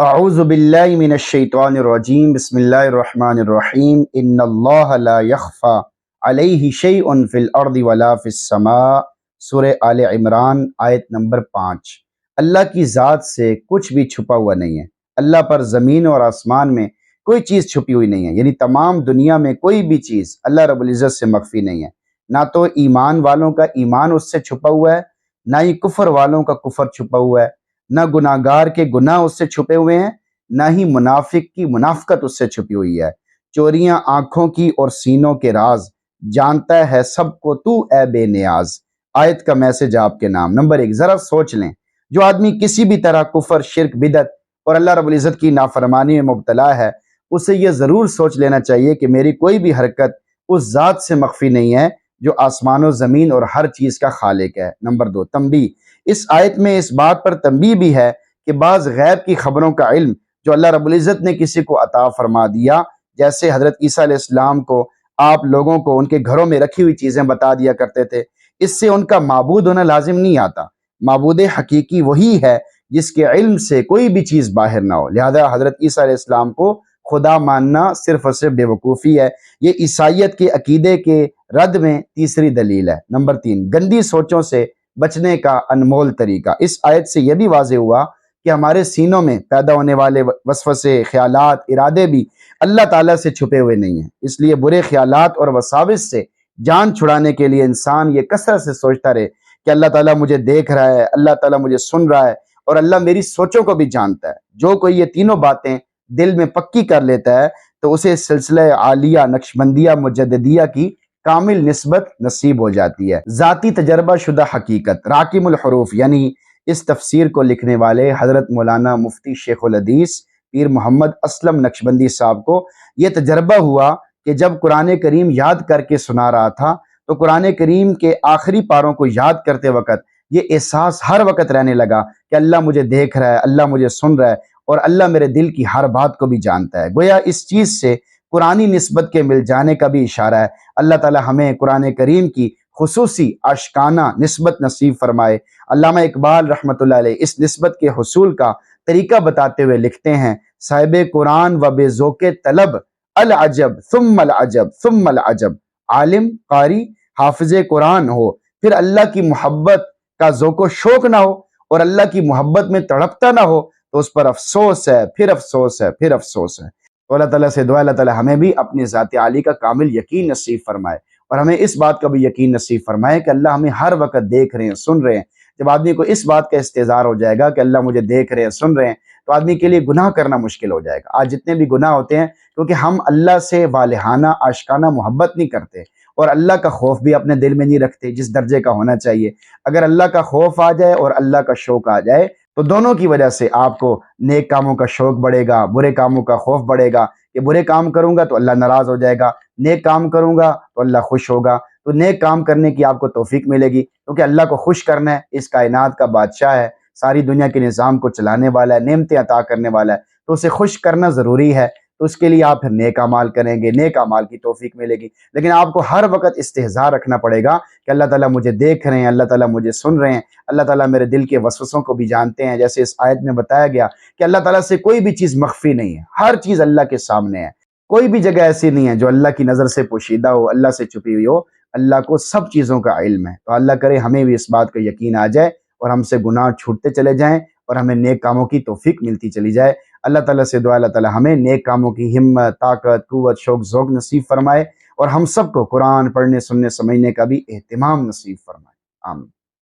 اعوذ باللہ من الشیطان الرجیم بسم اللہ الرحمن الرحیم ان اللہ لا یخفی علیہ شیء فی الارض ولا فی السماء۔ سورہ آل عمران آیت نمبر 5۔ اللہ کی ذات سے کچھ بھی چھپا ہوا نہیں ہے۔ اللہ پر زمین اور آسمان میں کوئی چیز چھپی ہوئی نہیں ہے، یعنی تمام دنیا میں کوئی بھی چیز اللہ رب العزت سے مخفی نہیں ہے۔ نہ تو ایمان والوں کا ایمان اس سے چھپا ہوا ہے، نہ ہی کفر والوں کا کفر چھپا ہوا ہے، نہ گناہگار کے گناہ اس سے چھپے ہوئے ہیں، نہ ہی منافق کی منافقت اس سے چھپی ہوئی ہے۔ چوریاں آنکھوں کی اور سینوں کے راز، جانتا ہے سب کو تو اے بے نیاز۔ آیت کا میسج آپ کے نام۔ نمبر 1، ذرا سوچ لیں، جو آدمی کسی بھی طرح کفر، شرک، بدعت اور اللہ رب العزت کی نافرمانی میں مبتلا ہے، اسے یہ ضرور سوچ لینا چاہیے کہ میری کوئی بھی حرکت اس ذات سے مخفی نہیں ہے جو آسمان و زمین اور ہر چیز کا خالق ہے۔ نمبر 2، تنبیہ۔ اس آیت میں اس بات پر تنبیہ بھی ہے کہ بعض غیب کی خبروں کا علم جو اللہ رب العزت نے کسی کو عطا فرما دیا، جیسے حضرت عیسیٰ علیہ السلام کو آپ لوگوں کو ان کے گھروں میں رکھی ہوئی چیزیں بتا دیا کرتے تھے، اس سے ان کا معبود ہونا لازم نہیں آتا۔ معبود حقیقی وہی ہے جس کے علم سے کوئی بھی چیز باہر نہ ہو، لہذا حضرت عیسیٰ علیہ السلام کو خدا ماننا صرف اور صرف بے وقوفی ہے۔ یہ عیسائیت کے عقیدے کے رد میں تیسری دلیل ہے۔ نمبر 3، گندی سوچوں سے بچنے کا انمول طریقہ۔ اس آیت سے یہ بھی واضح ہوا کہ ہمارے سینوں میں پیدا ہونے والے وسوسے، خیالات، ارادے بھی اللہ تعالیٰ سے چھپے ہوئے نہیں ہیں۔ اس لیے برے خیالات اور وساوس سے جان چھڑانے کے لیے انسان یہ کثرت سے سوچتا رہے کہ اللہ تعالیٰ مجھے دیکھ رہا ہے، اللہ تعالیٰ مجھے سن رہا ہے اور اللہ میری سوچوں کو بھی جانتا ہے۔ جو کوئی یہ تینوں باتیں دل میں پکی کر لیتا ہے تو اسے سلسلہ عالیہ نقشبندیہ مجددیہ کی کامل نسبت نصیب ہو جاتی ہے۔ ذاتی تجربہ شدہ حقیقت۔ راکم الحروف، یعنی اس تفسیر کو لکھنے والے حضرت مولانا مفتی شیخ الحدیث پیر محمد اسلم نقشبندی صاحب کو یہ تجربہ ہوا کہ جب قرآن کریم یاد کر کے سنا رہا تھا تو قرآن کریم کے آخری پاروں کو یاد کرتے وقت یہ احساس ہر وقت رہنے لگا کہ اللہ مجھے دیکھ رہا ہے، اللہ مجھے سن رہا ہے اور اللہ میرے دل کی ہر بات کو بھی جانتا ہے۔ گویا اس چیز سے قرآنی نسبت کے مل جانے کا بھی اشارہ ہے۔ اللہ تعالی ہمیں قرآن کریم کی خصوصی عاشقانہ نسبت نصیب فرمائے۔ علامہ اقبال رحمۃ اللہ علیہ اس نسبت کے حصول کا طریقہ بتاتے ہوئے لکھتے ہیں، صاحب قرآن و بے ذوق طلب، العجب ثم العجب ثم العجب۔ عالم، قاری، حافظ قرآن ہو، پھر اللہ کی محبت کا ذوق و شوق نہ ہو اور اللہ کی محبت میں تڑپتا نہ ہو تو اس پر افسوس ہے، پھر افسوس ہے، پھر افسوس ہے۔ تو اللہ تعالیٰ سے دعا اللہ تعالیٰ ہمیں بھی اپنی ذات عالی کا کامل یقین نصیب فرمائے اور ہمیں اس بات کا بھی یقین نصیب فرمائے کہ اللہ ہمیں ہر وقت دیکھ رہے ہیں، سن رہے ہیں۔ جب آدمی کو اس بات کا استحضار ہو جائے گا کہ اللہ مجھے دیکھ رہے ہیں، سن رہے ہیں، تو آدمی کے لیے گناہ کرنا مشکل ہو جائے گا۔ آج جتنے بھی گناہ ہوتے ہیں کیونکہ ہم اللہ سے والہانہ عاشقانہ محبت نہیں کرتے اور اللہ کا خوف بھی اپنے دل میں نہیں رکھتے جس درجے کا ہونا چاہیے۔ اگر اللہ کا خوف آ جائے اور اللہ کا شوق آ جائے تو دونوں کی وجہ سے آپ کو نیک کاموں کا شوق بڑھے گا، برے کاموں کا خوف بڑھے گا کہ برے کام کروں گا تو اللہ ناراض ہو جائے گا، نیک کام کروں گا تو اللہ خوش ہوگا۔ تو نیک کام کرنے کی آپ کو توفیق ملے گی کیونکہ اللہ کو خوش کرنا ہے، اس کائنات کا بادشاہ ہے، ساری دنیا کے نظام کو چلانے والا ہے، نعمتیں عطا کرنے والا ہے، تو اسے خوش کرنا ضروری ہے۔ تو اس کے لیے آپ پھر نیک اعمال کریں گے، نیک اعمال کی توفیق ملے گی۔ لیکن آپ کو ہر وقت استحضار رکھنا پڑے گا کہ اللہ تعالیٰ مجھے دیکھ رہے ہیں، اللہ تعالیٰ مجھے سن رہے ہیں، اللہ تعالیٰ میرے دل کے وسوسوں کو بھی جانتے ہیں۔ جیسے اس آیت میں بتایا گیا کہ اللہ تعالیٰ سے کوئی بھی چیز مخفی نہیں ہے، ہر چیز اللہ کے سامنے ہے۔ کوئی بھی جگہ ایسی نہیں ہے جو اللہ کی نظر سے پوشیدہ ہو، اللہ سے چھپی ہوئی ہو۔ اللہ کو سب چیزوں کا علم ہے۔ تو اللہ کرے ہمیں بھی اس بات کا یقین آ جائے اور ہم سے گناہ چھوٹتے چلے جائیں اور ہمیں نیک کاموں کی توفیق ملتی چلی جائے۔ اللہ تعالیٰ سے دعا اللہ تعالیٰ ہمیں نیک کاموں کی ہمت، طاقت، قوت، شوق، ذوق نصیب فرمائے اور ہم سب کو قرآن پڑھنے، سننے، سمجھنے کا بھی اہتمام نصیب فرمائے۔ آمین۔